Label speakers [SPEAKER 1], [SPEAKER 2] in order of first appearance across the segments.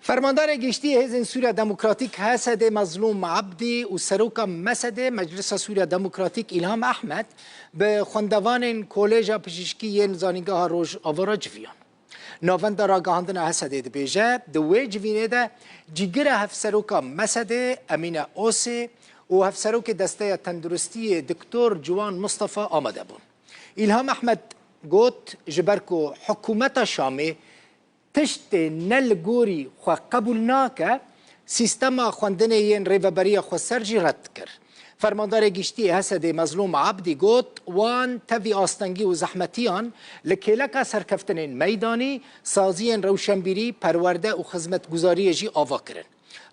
[SPEAKER 1] فرماندار گشتی حزب سوریا دموکراتیک حسد مظلوم عبدی و سروک مسد مجلس سوریا دموکراتیک الهام احمد به خواندوان کالج پزشکی نزانیگاه روز آوارا جویان. ناوند راگهاندن حسد دبیجه دوی جوینه ده جگر هف سروک مسد امین اوسی و هف سروک دسته تندرستی دکتر جوان مصطفی آمده بون. الهام احمد گوت جبرکو حکومت شامی تشت نلگوری خو قبول ناکه سیستم خواندن این ریوبری خو سرجی رد کرد. فرماندار گشتی حسد مظلوم عبدی گوت وان توی آستنگی و زحمتیان لکیلک سرکفتن میدانی سازی روشنبیری پرورده و خدمت گزاری جی آوا کرن.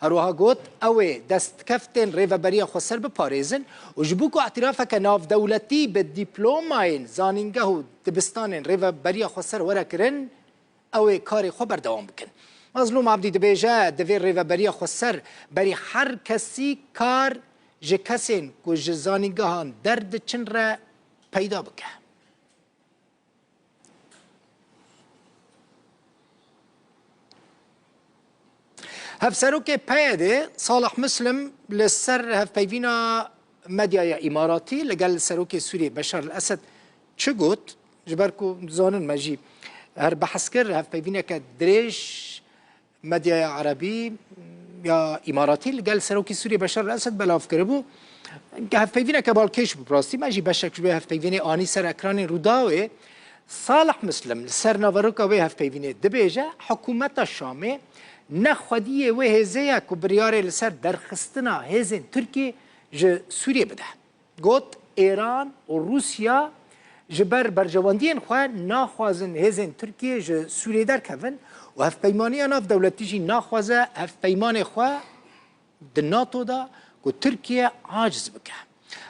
[SPEAKER 1] اروها گوت اوه دست کفتن ریوبری خو سر بپاریزن و جبوکو اعتراف که ناف دولتی به دیپلوماین زانینگه و دبستان ریوبری خو سر ورا کرن او کاری خو بردوام بکن. مظلوم عبدی دبیجه دوی ریوبری خو سر بری هر کسی کار جه کسین که جزانیگاهان درد چن را پیدا بکه. هف سروک پیاده صالح مسلم لسر هف پیوینا مدیای اماراتی لگل سروک سوری بشار الاسد چه گوت جبرکو زانن مجیب هر بحث کرد هف پیوینه که دریش مدیای عربی یا اماراتی لگل سروکی سوری بشار الاسد بلاف کربو که هف پیوینه که بالکش براستی مجی بشک شبه هف پیوینه آنی سر اکران روداوه صالح مسلم سر نواروکا و هف پیوینه دبیجه حکومت شامه نخودیه و هزه که بریاره لسر درخستنا هزین ترکی جه سوریه بده گوت ایران و روسیا جبر برجواندین خواه ناخوازن هزین ترکیه جه سوریه در کفن و هف پیمانی ناف دولتی جی ناخوازه هف پیمان خواه ده ناتو دا که ترکیه عاجز بکه.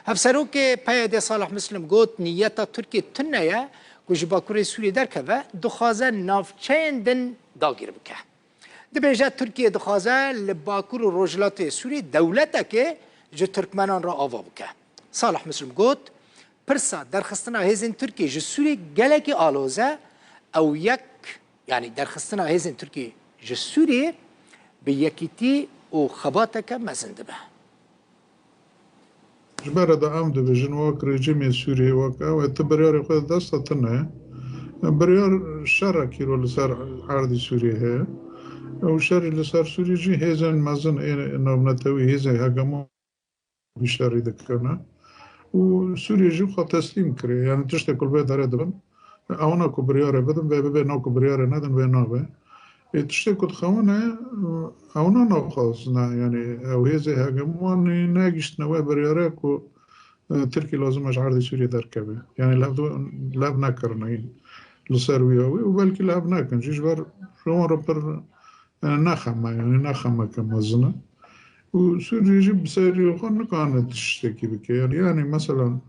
[SPEAKER 1] هف سروک پیاده صالح مسلم گوت نیتا ترکیه تنیه که جباکوری سوریه در کفه دخوازه نافچین دن داگیر بکه. دبیجه ترکیه دخوازه لباکور و روجلات سوریه دولته که جه ترکمنان را آوا بکه. صالح مسلم گوت پرسا درخستنا هزین ترکیه جه سوریه گلکی آلوزه او یک یعنی درخستنا هزین ترکیه جه سوریه به یکیتی و خباتک مزنده به.
[SPEAKER 2] جبرا دا ام دبیجن واک رژیم سوریه واک او اتبریار خود دستا تنه بریار شر کیرو لسر عرض سوریه هه او شر لسر سوریه جی هزین مزن نوبنتوی هزین هگمو بیشتری دکنه و سوریه جی خود تسلیم کری یعنی تشت کل به داره دبن اونا کبریاره بدن و به نو کبریاره ندن و نو به تشت کل خوانه اونا نخواست نه یعنی او هزه هگمونی نگیشت نوه بریاره که ترکی لازم اش عرض سوریه در کبه یعنی لب نکرنه این لسرویاوی و بلکه لب نکن جیش بر شما را پر نخمه یعنی نخمه که مزنه و سوریه جی بسیاری خود نکانه تشتکی بکه یعنی مثلا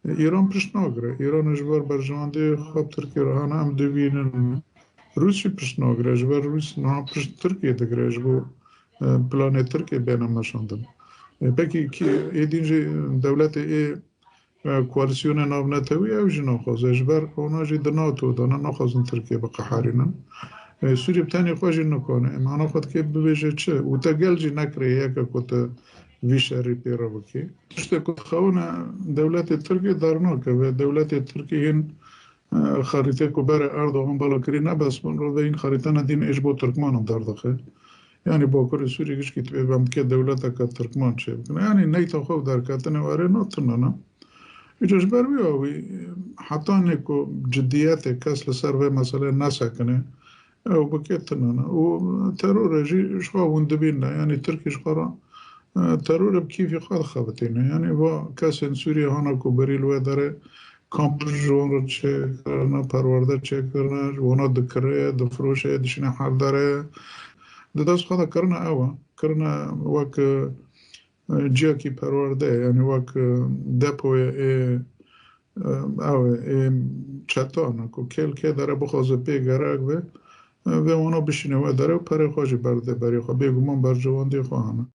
[SPEAKER 2] ایران پشت ناگره ایران اجبار برجوانده خواب ترکیه را هنه هم دوینن روسی پشت ناگره اجبار روسی نه پشت ترکیه دگره اجبار پلان ترکیه بینم نشاندن پکی که ایدینجی دولت ای کوالسیون ناونتوی او جی ناخواز اجبار اونا جی دناتو دانا ناخوازن ترکیه بقحارینن سوریه بتانی خواهی نکنه امانا خود که ببیشه چه و تا گل جی نکره یکا کتا ویشاری پیرا بکی تشته کت خوونه دولت ترکیه دارنا که و دولت ترکیه این خریطه که بر اردوغان بالا کری نبس بون رو و این خریطه ندین اجبو ترکمان هم داردخه یعنی باکر سوریه کش که تبیم که دولت که ترکمان چه بکنه یعنی نیتا خوب در کتن واره ناتنه نه ایجاش بر بیاوی حتی نیکو جدیت کس لسر و مسئله نسکنه او بکتنه نه و ترور جی شخوا وندبین نه یعنی ترکی شخوا ترور بکیفی خواهد خوابتینه یعنی با کسی سوریه هانا کو بریلوه داره کامپ جوان رو چه کرنه پرورده چه کرنه وانا دکره دفروشه دشنه حر داره دست خواهد کرنه اوه کرنه وک جیا کی پرورده یعنی وک دپوی اوه چطانه که کل که داره بخوازه پی گرگ و اونا بشینه و داره و پره خواهی برده بری خواه بگو من بر جوان دی خواهانه